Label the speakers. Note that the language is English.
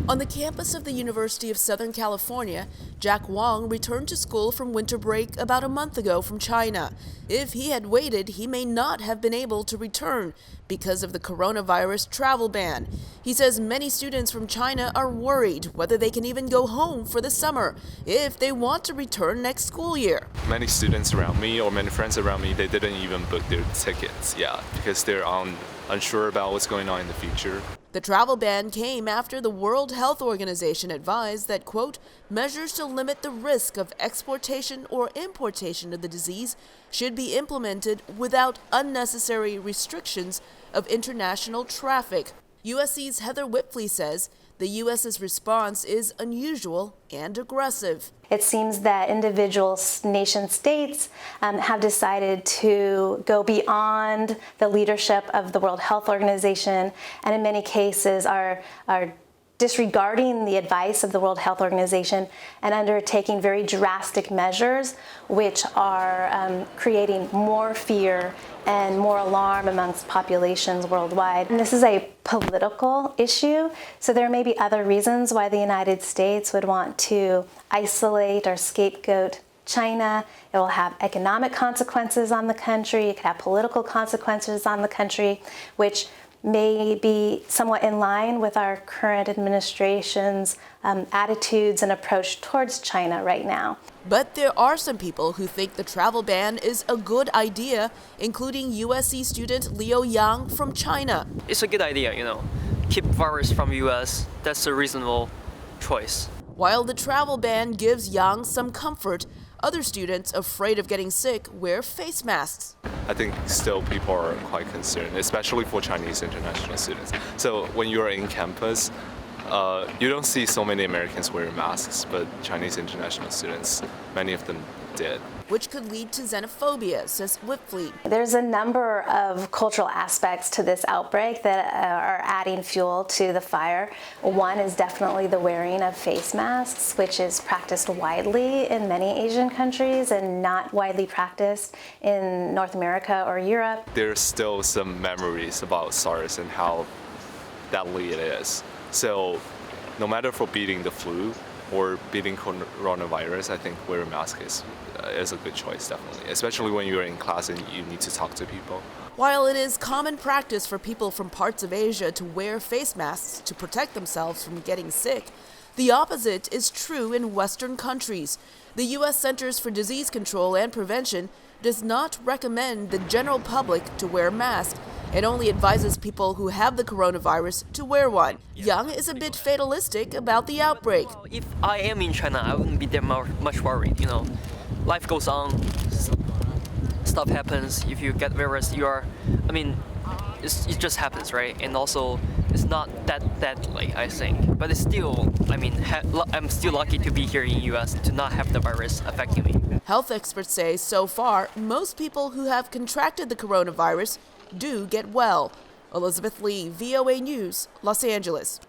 Speaker 1: On the campus of the University of Southern California, Jack Wong returned to school from winter break about a month ago from China. If he had waited, he may not have been able to return because of the coronavirus travel ban. He says many students from China are worried whether they can even go home for the summer if they want to return next school year.
Speaker 2: Many students around me or many friends around me, they didn't even book their tickets, because they're unsure about what's going on in the future.
Speaker 1: The travel ban came after the World Health Organization advised that, quote, measures to limit the risk of exportation or importation of the disease should be implemented without unnecessary restrictions of international traffic. USC's Heather Whipfly says the U.S.'s response is unusual and aggressive.
Speaker 3: It seems that individual nation-states have decided to go beyond the leadership of the World Health Organization, and in many cases are disregarding the advice of the World Health Organization and undertaking very drastic measures which are creating more fear and more alarm amongst populations worldwide. And this is a political issue, so there may be other reasons why the United States would want to isolate or scapegoat China. It will have economic consequences on the country, it could have political consequences on the country, which may be somewhat in line with our current administration's attitudes and approach towards China right now.
Speaker 1: But there are some people who think the travel ban is a good idea, including USC student Leo Yang from China.
Speaker 4: It's a good idea, keep virus from U.S. That's a reasonable choice.
Speaker 1: While the travel ban gives Yang some comfort, other students afraid of getting sick wear face masks.
Speaker 2: I think still people are quite concerned, especially for Chinese international students. So when you're in campus, you don't see so many Americans wearing masks, but Chinese international students, many of them did.
Speaker 1: Which could lead to xenophobia, says Whipfly.
Speaker 3: There's a number of cultural aspects to this outbreak that are adding fuel to the fire. One is definitely the wearing of face masks, which is practiced widely in many Asian countries and not widely practiced in North America or Europe.
Speaker 2: There's still some memories about SARS and how deadly it is. So no matter for beating the flu or beating coronavirus, I think wearing a mask is a good choice, definitely, especially when you're in class and you need to talk to people.
Speaker 1: While it is common practice for people from parts of Asia to wear face masks to protect themselves from getting sick, the opposite is true in Western countries. The U.S. Centers for Disease Control and Prevention does not recommend the general public to wear masks. It only advises people who have the coronavirus to wear one. Yang is a bit fatalistic about the outbreak.
Speaker 4: If I am in China, I wouldn't be that much worried, Life goes on, stuff happens. If you get virus, it just happens, right? And also, it's not that deadly, I think. But it's still, I'm still lucky to be here in the U.S. to not have the virus affecting me.
Speaker 1: Health experts say so far, most people who have contracted the coronavirus do get well. Elizabeth Lee, VOA News, Los Angeles.